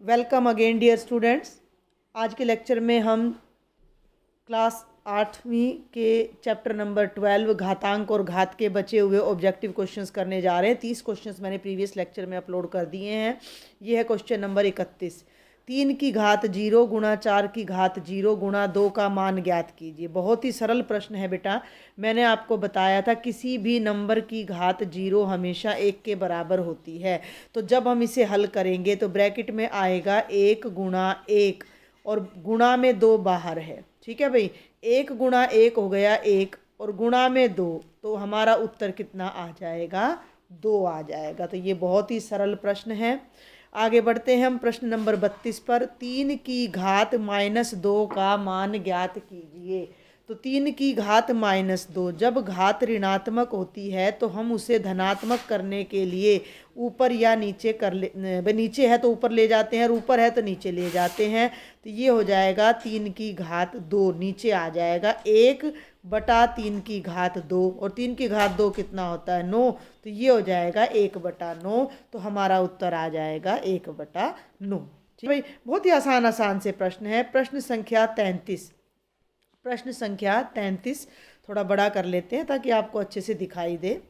Welcome again dear students. आज के lecture में हम क्लास 8वीं के चैप्टर नंबर 12 घातांक और घात के बचे हुए ऑब्जेक्टिव क्वेश्चंस करने जा रहे हैं। 30 क्वेश्चंस मैंने प्रीवियस लेक्चर में अपलोड कर दिए हैं। ये है क्वेश्चन नंबर 31। 3 की घात 0 गुणा 4 की घात 0 गुणा 2 का मान ज्ञात कीजिए। बहुत ही सरल प्रश्न है बेटा। मैंने आपको बताया था किसी भी नंबर की घात 0 हमेशा 1 के बराबर होती है। तो जब हम इसे हल करेंगे तो ब्रैकेट में आएगा 1 गुणा 1 और गुणा में 2 बाहर है। ठीक है भाई, 1 गुणा 1 हो गया 1 और गुणा में 2, तो हमारा उत्तर कितना आ जाएगा? 2 आ जाएगा। तो ये बहुत ही सरल प्रश्न है। आगे बढ़ते हैं हम प्रश्न नंबर 32 पर। 3 की घात -2 का मान ज्ञात कीजिए। तो 3 की घात -2, जब घात ऋणात्मक होती है तो हम उसे धनात्मक करने के लिए ऊपर या नीचे कर ले, नीचे है तो ऊपर ले जाते हैं और ऊपर है तो नीचे ले जाते हैं। तो ये हो जाएगा 3 की घात 2, नीचे आ जाएगा 1/3 की घात 2 और 3 की घात 2 कितना होता है? 9। तो ये हो जाएगा 1/9। तो हमारा उत्तर आ जाएगा 1/9। ठीक भाई, बहुत ही आसान आसान से प्रश्न है। प्रश्न संख्या 33। प्रश्न संख्या 33 थोड़ा बड़ा कर लेते हैं ताकि आपको अच्छे से दिखाई दे।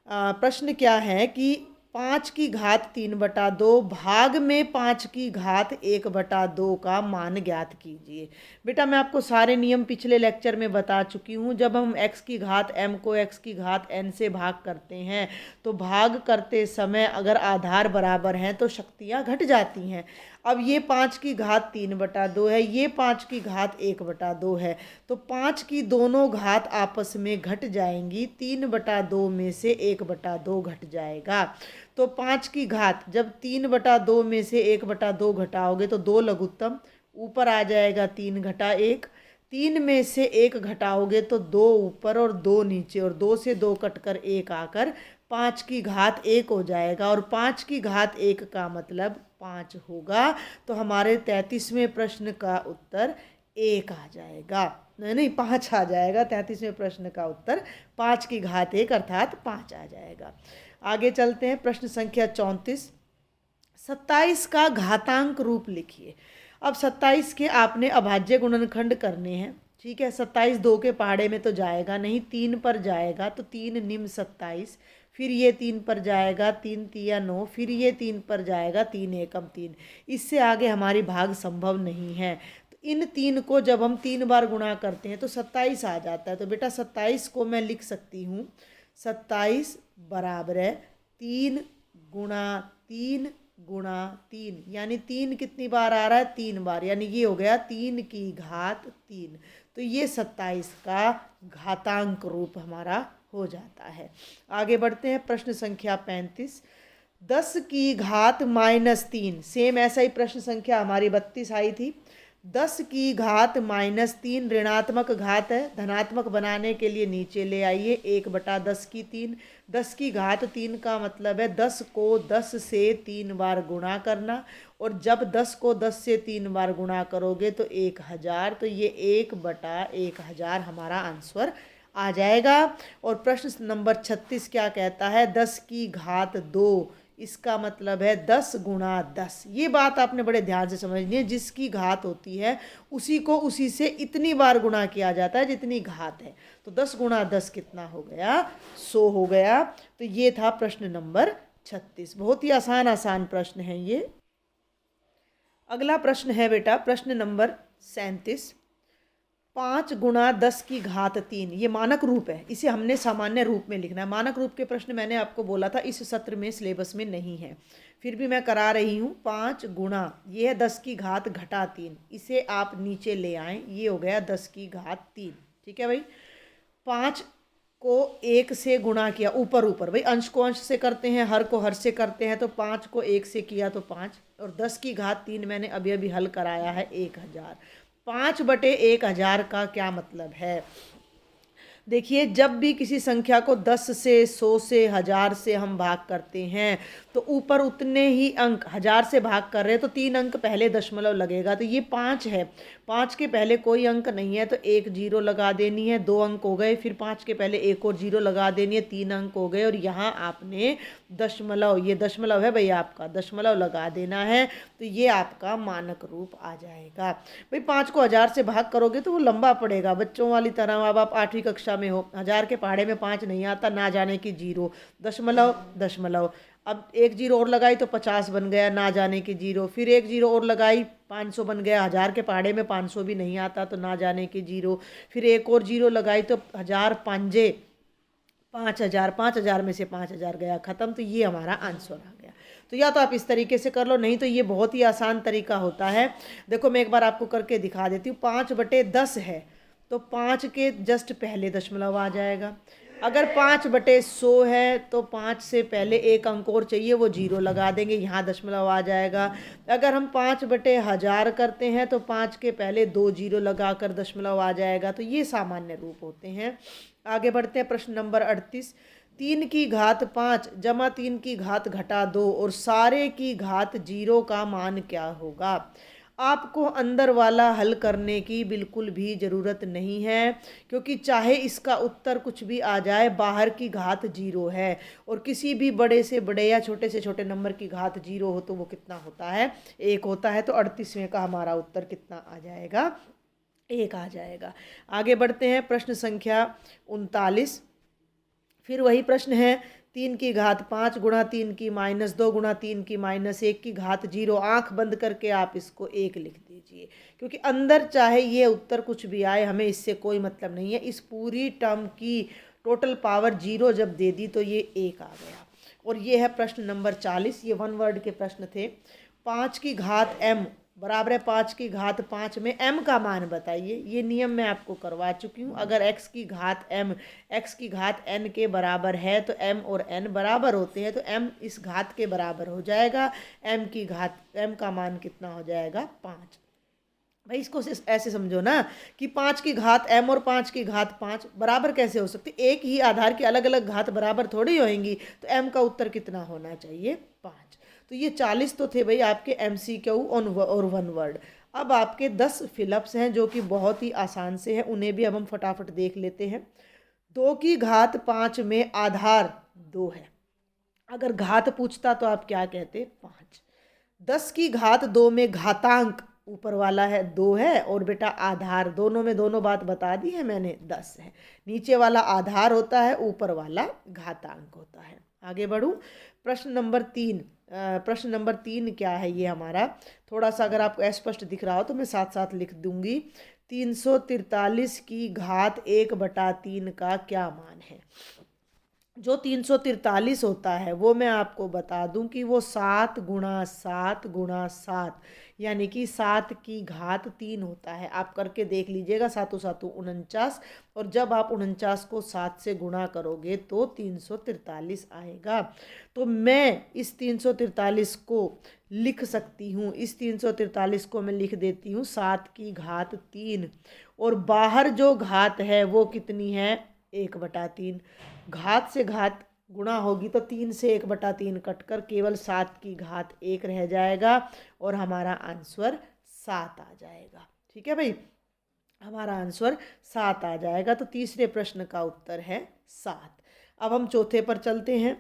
प्रश्न क्या है कि 5 की घात 3/2 भाग में 5 की घात 1/2 का मान ज्ञात कीजिए। बेटा मैं आपको सारे नियम पिछले लेक्चर में बता चुकी हूँ। जब हम x की घात m को x की घात n से भाग करते हैं तो भाग करते समय अगर आधार बराबर हैं तो शक्तियाँ घट जाती हैं। अब ये 5 की घात 3/2 है, ये 5 की घात 1/2 है, तो 5 की दोनों घात आपस में घट जाएंगी। 3/2 में से 1/2 घट जाएगा। तो 5 की घात जब 3/2 में से 1/2 घटाओगे तो 2 लघुत्तम, ऊपर आ जाएगा 3 घटा 1। 3 में से 1 घटाओगे तो 2 ऊपर और 2 नीचे, और 2 से 2 कटकर 1 आकर 5 की घात 1 हो जाएगा। और 5 की घात 1 का मतलब 5 होगा। तो हमारे 33वें प्रश्न का उत्तर 1 आ जाएगा। नहीं 5 आ जाएगा। 33वें प्रश्न का उत्तर 5 की घात 1 अर्थात 5 आ जाएगा। आगे चलते हैं। प्रश्न संख्या 34। 27 का घातांक रूप लिखिए। अब 27 के आपने अभाज्य गुणनखंड करने हैं। ठीक है, 27 2 के पहाड़े में तो जाएगा नहीं, 3 पर जाएगा। तो 3 निम्न 27, फिर ये 3 पर जाएगा, 3 तिया 9, फिर ये 3 पर जाएगा, 3 एकम 3। इससे आगे हमारी भाग संभव नहीं है। तो इन 3 को जब हम 3 बार गुणा करते हैं तो 27 आ जाता है। तो बेटा 27 को मैं लिख सकती हूँ 27 बराबर है 3 गुणा 3 गुणा 3, यानी 3 कितनी बार आ रहा है? 3 बार, यानी ये हो गया 3 की घात 3। तो ये 27 का घातांक रूप हमारा हो जाता है। आगे बढ़ते हैं। प्रश्न संख्या 35। 10 की घात -3, सेम ऐसा ही प्रश्न संख्या हमारी 32 आई थी। 10 की घात -3 ऋणात्मक घात है, धनात्मक बनाने के लिए नीचे ले आइए। 1/10 की 3। 10 की घात 3 का मतलब है 10 को 10 से 3 बार गुणा करना, और जब 10 को 10 से 3 बार गुणा करोगे तो 1000। तो ये 1/1000 हमारा आंसर आ जाएगा। और प्रश्न नंबर 36 क्या कहता है? 10 की घात 2, इसका मतलब है 10 गुणा 10। ये बात आपने बड़े ध्यान से समझनी है। जिसकी घात होती है उसी को उसी से इतनी बार गुणा किया जाता है जितनी घात है। तो 10 गुणा 10 कितना हो गया? 100 हो गया। तो ये था प्रश्न नंबर 36। बहुत ही आसान आसान प्रश्न है ये। अगला प्रश्न है बेटा प्रश्न नंबर 37। 5 गुणा 10 की घात 3, ये मानक रूप है, इसे हमने सामान्य रूप में लिखना है। मानक रूप के प्रश्न मैंने आपको बोला था इस सत्र में सिलेबस में नहीं है, फिर भी मैं करा रही हूँ। 5 गुणा, ये है 10 की घात घटा 3, इसे आप नीचे ले आएँ, ये हो गया 10 की घात 3। ठीक है भाई। 5 को 1 से गुणा किया, ऊपर ऊपर भाई, अंश को अंश से करते हैं, हर को हर से करते हैं। तो 5 को 1 से किया तो 5, और 10 की घात 3 मैंने अभी अभी हल कराया है 1000। 5/1000 का क्या मतलब है? देखिए, जब भी किसी संख्या को 10 से, 100 से, 1000 से हम भाग करते हैं तो ऊपर उतने ही अंक, 1000 से भाग कर रहे हैं तो 3 अंक पहले दशमलव लगेगा। तो ये 5 है, 5 के पहले कोई अंक नहीं है तो एक जीरो लगा देनी है, 2 अंक हो गए। फिर 5 के पहले एक और जीरो लगा देनी है, 3 अंक हो गए। और यहाँ आपने दशमलव, ये दशमलव है भाई आपका, दशमलव लगा देना है। तो ये आपका मानक रूप आ जाएगा। भाई 5 को 1000 से भाग करोगे तो वो लंबा पड़ेगा, बच्चों वाली तरह। अब आप 8वीं कक्षा में हो, 1000 के पहाड़े में 5 नहीं आता, ना जाने की जीरो, दशमलव दशमलव। अब एक जीरो और लगाई तो 50 बन गया, ना जाने की जीरो। फिर एक जीरो और लगाई, 500 बन गया। 1000 के पहाड़े में 500 भी नहीं आता तो ना जाने की जीरो। फिर एक और जीरो लगाई तो 1000 पांजे 5000, 5000 में से 5000 गया, ख़त्म। तो ये हमारा आंसर आ गया। तो या तो आप इस तरीके से कर लो, नहीं तो ये बहुत ही आसान तरीका होता है। देखो मैं एक बार आपको करके दिखा देती हूँ। 5/10 है तो 5 के जस्ट पहले दशमलव आ जाएगा। अगर 5/100 है तो 5 से पहले एक अंक और चाहिए, वो जीरो लगा देंगे, यहाँ दशमलव आ जाएगा। अगर हम 5/1000 करते हैं तो 5 के पहले 2 जीरो लगाकर दशमलव आ जाएगा। तो ये सामान्य रूप होते हैं। आगे बढ़ते हैं, प्रश्न नंबर 38। 3 की घात 5 जमा 3 की घात घटा 2 और सारे की घात 0 का मान क्या होगा। आपको अंदर वाला हल करने की बिल्कुल भी ज़रूरत नहीं है, क्योंकि चाहे इसका उत्तर कुछ भी आ जाए, बाहर की घात 0 है। और किसी भी बड़े से बड़े या छोटे से छोटे नंबर की घात 0 हो तो वो कितना होता है, 1 होता है। तो 38वें का हमारा उत्तर कितना आ जाएगा, 1 आ जाएगा। आगे बढ़ते हैं, प्रश्न संख्या 39। फिर वही प्रश्न है, 3 की घात 5 गुणा 3 की -2 गुणा 3 की -1 की घात 0। आंख बंद करके आप इसको 1 लिख दीजिए, क्योंकि अंदर चाहे ये उत्तर कुछ भी आए, हमें इससे कोई मतलब नहीं है। इस पूरी टर्म की टोटल पावर 0 जब दे दी तो ये 1 आ गया। और ये है प्रश्न नंबर 40। ये 1 वर्ड के प्रश्न थे। 5 की घात m बराबर है 5 की घात 5 में m का मान बताइए। ये नियम मैं आपको करवा चुकी हूँ। अगर x की घात m x की घात n के बराबर है तो m और n बराबर होते हैं, तो m इस घात के बराबर हो जाएगा। m की घात m का मान कितना हो जाएगा, 5। भाई इसको ऐसे समझो ना कि 5 की घात m और 5 की घात 5 बराबर कैसे हो सकती, एक ही आधार की अलग अलग घात बराबर थोड़ी होंगी। तो m का उत्तर कितना होना चाहिए, 5। तो ये 40 तो थे भाई आपके MCQ और 1 वर्ड। अब आपके 10 फिलअप्स हैं जो कि बहुत ही आसान से हैं, उन्हें भी अब हम फटाफट देख लेते हैं। 2 की घात 5 में आधार 2 है। अगर घात पूछता तो आप क्या कहते, 5। 10 की घात 2 में घातांक ऊपर वाला है 2 है, और बेटा आधार, दोनों में दोनों बात बता दी है मैंने, 10 है। नीचे वाला आधार होता है, ऊपर वाला घातांक होता है। आगे बढ़ूँ, प्रश्न नंबर 3। प्रश्न नंबर 3 क्या है ये हमारा, थोड़ा सा अगर आपको अस्पष्ट दिख रहा हो तो मैं साथ साथ लिख दूंगी। 343 की घात 1/3 का क्या मान है। जो 343 होता है वो मैं आपको बता दूं कि वो 7 गुणा 7 गुणा 7 यानी कि 7 की घात 3 होता है। आप करके देख लीजिएगा, 7 7 49। और जब आप 49 को 7 से गुणा करोगे तो 343 आएगा। तो मैं इस 343 को लिख सकती हूँ, इस 343 को मैं लिख देती हूँ 7 की घात 3। और बाहर जो घात है वो कितनी है, 1/3। घात से घात गुणा होगी तो 3 से 1/3 कटकर केवल 7 की घात 1 रह जाएगा और हमारा आंसर 7 आ जाएगा। ठीक है भाई, हमारा आंसर 7 आ जाएगा। तो तीसरे प्रश्न का उत्तर है 7। अब हम चौथे पर चलते हैं।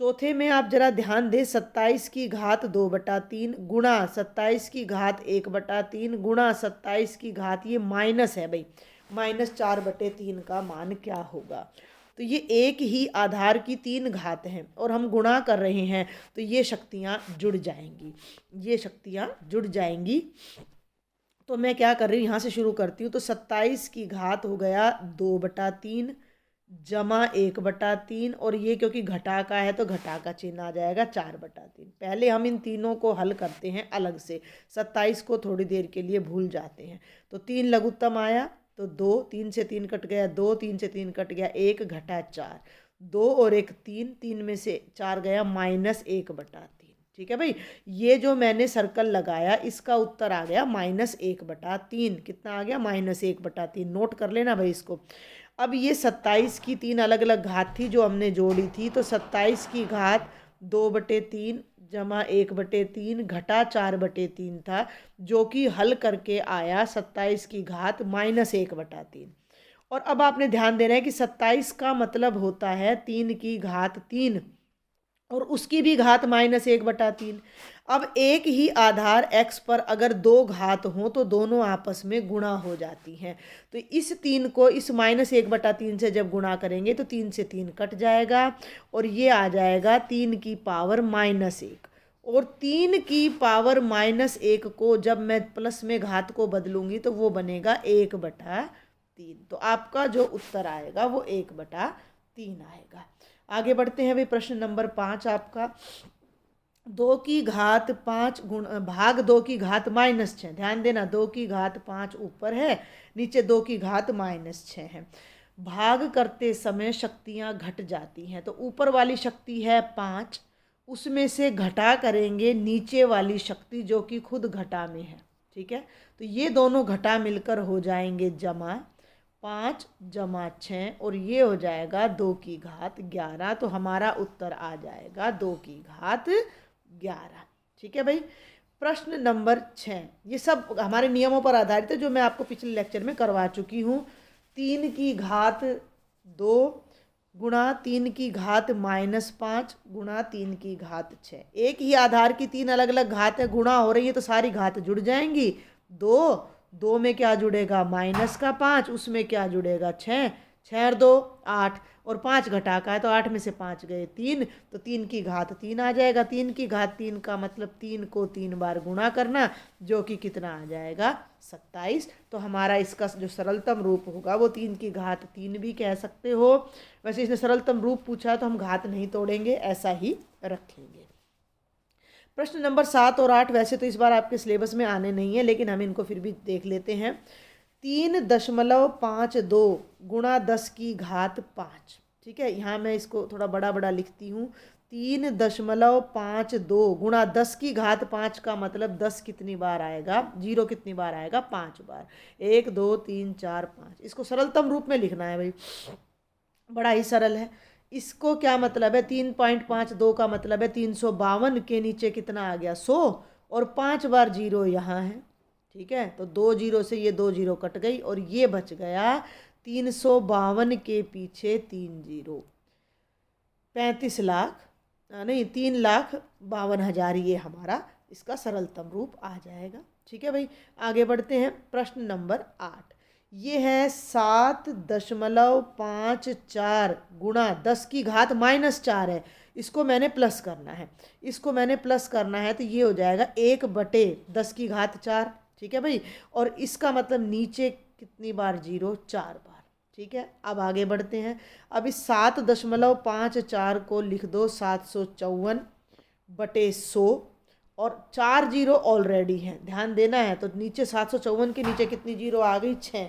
चौथे में आप जरा ध्यान दें, 27 की घात 2/3 गुणा 27 की घात 1/3 गुणा 27 की घात, ये माइनस है भाई, -4/3 का मान क्या होगा। तो ये एक ही आधार की 3 घात हैं और हम गुणा कर रहे हैं, तो ये शक्तियाँ जुड़ जाएंगी, ये शक्तियाँ जुड़ जाएंगी। तो मैं क्या कर रही हूँ, यहाँ से शुरू करती हूँ। तो 27 की घात हो गया 2/3 जमा 1/3, और ये क्योंकि घटा का है तो घटा का चिन्ह आ जाएगा 4/3। पहले हम इन तीनों को हल करते हैं अलग से, 27 को थोड़ी देर के लिए भूल जाते हैं। तो 3 लघुत्तम आया तो 2, 3 से 3 कट गया 2, 3 से 3 कट गया 1, घटा 4, 2 और 1 3, 3 में से 4 गया -1/3। ठीक है भाई, ये जो मैंने सर्कल लगाया इसका उत्तर आ गया -1/3। कितना आ गया, -1/3। नोट कर लेना भाई इसको। अब ये 27 की 3 अलग अलग घात थी जो हमने जोड़ी थी, तो 27 की घात 2/3 जमा 1/3 घटा 4/3 था, जो कि हल करके आया 27 की घात -1/3। और अब आपने ध्यान देना है कि 27 का मतलब होता है 3 की घात 3 और उसकी भी घात -1/3। अब एक ही आधार x पर अगर दो घात हों तो दोनों आपस में गुणा हो जाती हैं। तो इस 3 को इस -1/3 से जब गुणा करेंगे तो 3 से 3 कट जाएगा और ये आ जाएगा 3 की पावर -1। और 3 की पावर -1 को जब मैं प्लस में घात को बदलूंगी तो वो बनेगा 1/3। तो आपका जो उत्तर आएगा वो 1/3 आएगा। आगे बढ़ते हैं भाई, प्रश्न नंबर 5 आपका 2 की घात 5 भाग 2 की घात -6। ध्यान देना, 2 की घात 5 ऊपर है, नीचे 2 की घात -6 है। भाग करते समय शक्तियां घट जाती हैं, तो ऊपर वाली शक्ति है 5, उसमें से घटा करेंगे नीचे वाली शक्ति जो कि खुद घटा में है। ठीक है, तो ये दोनों घटा मिलकर हो जाएंगे जमा 5 जमा 6 और ये हो जाएगा 2 की घात 11। तो हमारा उत्तर आ जाएगा 2 की घात 11। ठीक है भाई। प्रश्न नंबर 6, ये सब हमारे नियमों पर आधारित है जो मैं आपको पिछले लेक्चर में करवा चुकी हूँ। 3 की घात 2 गुणा 3 की घात -5 गुणा 3 की घात 6। एक ही आधार की 3 अलग अलग घात है, गुणा हो रही है तो सारी घात जुड़ जाएंगी। 2 में क्या जुड़ेगा -5, उसमें क्या जुड़ेगा 6, 6 और 2 8 और 5 घटा का है तो 8 में से 5 गए 3, तो 3 की घात 3 आ जाएगा। 3 की घात 3 का मतलब 3 को 3 बार गुणा करना, जो कि कितना आ जाएगा 27। तो हमारा इसका जो सरलतम रूप होगा वो 3 की घात 3 भी कह सकते हो। वैसे इसने सरलतम रूप पूछा है तो हम घात नहीं तोड़ेंगे, ऐसा ही रखेंगे। प्रश्न नंबर 7 और 8 वैसे तो इस बार आपके सिलेबस में आने नहीं है, लेकिन हम इनको फिर भी देख लेते हैं। 3.52 गुणा 10 की घात 5। ठीक है, यहाँ मैं इसको थोड़ा बड़ा बड़ा लिखती हूँ। 3.52 गुणा 10 की घात 5 का मतलब 10 कितनी बार आएगा, 0 कितनी बार आएगा 5 बार। 1 2 3 4 5। इसको सरलतम रूप में लिखना है भाई, बड़ा ही सरल है। इसको क्या मतलब है, 3.52 का मतलब है 352 के नीचे कितना आ गया 100 और 5 बार 0 यहाँ है। ठीक है, तो 2 0 से ये 2 0 कट गई और ये बच गया 352 के पीछे 3 0, 35 लाख नहीं 3,52,000 ये हमारा इसका सरलतम रूप आ जाएगा। ठीक है भाई, आगे बढ़ते हैं। प्रश्न नंबर 8, ये है 7.54 गुणा 10 की घात -4 है, इसको मैंने प्लस करना है। तो ये हो जाएगा 1/10 की घात 4। ठीक है भाई, और इसका मतलब नीचे कितनी बार 0, 4 बार। ठीक है, अब आगे बढ़ते हैं। अब इस 7.54 को लिख दो 754/100 और 4 0 ऑलरेडी हैं, ध्यान देना है। तो नीचे 754 के नीचे कितनी 0 आ गई 6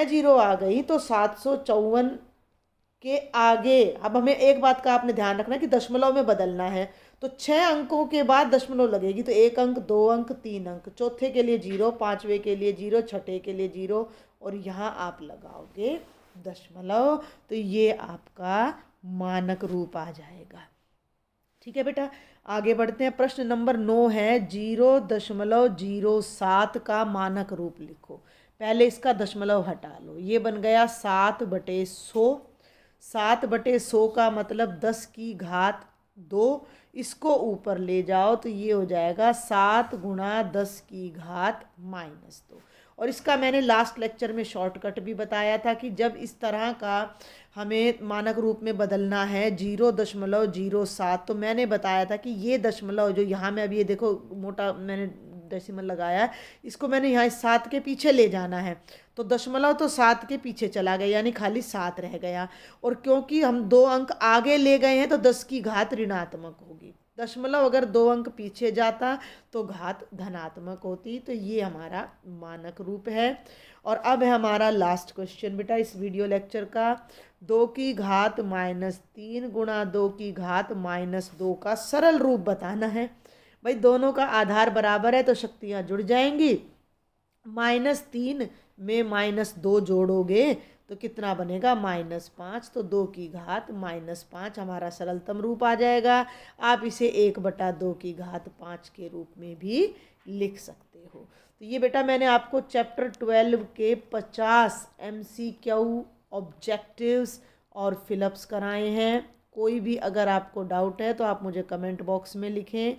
0 आ गई, तो 754 के आगे अब हमें एक बात का आपने ध्यान रखना कि दशमलव में बदलना है, तो 6 अंकों के बाद दशमलव लगेगी, तो 1 अंक 2 अंक 3 अंक, चौथे के लिए 0, पांचवे के लिए 0, छठे के लिए 0 और यहाँ आप लगाओगे दशमलव, तो ये आपका मानक रूप आ जाएगा। ठीक है बेटा, आगे बढ़ते हैं। प्रश्न नंबर 9 है 0.07 का मानक रूप लिखो। पहले इसका दशमलव हटा लो, ये बन गया 7/100। 7/100 का मतलब 10 की घात 2, इसको ऊपर ले जाओ तो ये हो जाएगा 7 गुणा 10 की घात -2। और इसका मैंने लास्ट लेक्चर में शॉर्टकट भी बताया था कि जब इस तरह का हमें मानक रूप में बदलना है 0.07, तो मैंने बताया था कि ये दशमलव जो यहाँ में अभी ये देखो मोटा मैंने डेसिमल लगाया, इसको मैंने यहाँ 7 के पीछे ले जाना है, तो दशमलव तो 7 के पीछे चला गया, यानी खाली 7 रह गया। और क्योंकि हम 2 अंक आगे ले गए हैं तो 10 की घात ऋणात्मक होगी। दशमलव अगर 2 अंक पीछे जाता तो घात धनात्मक होती। तो ये हमारा मानक रूप है। और अब है हमारा लास्ट क्वेश्चन बेटा इस वीडियो लेक्चर का, 2 की घात -3 गुणा 2 की घात -2 का सरल रूप बताना है। भाई दोनों का आधार बराबर है तो शक्तियाँ जुड़ जाएंगी। -3 में -2 जोड़ोगे तो कितना बनेगा -5। तो 2 की घात -5 हमारा सरलतम रूप आ जाएगा। आप इसे 1/2 की घात 5 के रूप में भी लिख सकते हो। तो ये बेटा मैंने आपको चैप्टर 12 के 50 MCQ ऑब्जेक्टिव्स और फिलअप्स कराए हैं। कोई भी अगर आपको डाउट है तो आप मुझे कमेंट बॉक्स में लिखें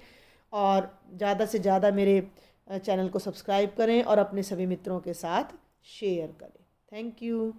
और ज़्यादा से ज़्यादा मेरे चैनल को सब्सक्राइब करें और अपने सभी मित्रों के साथ शेयर करें। Thank you.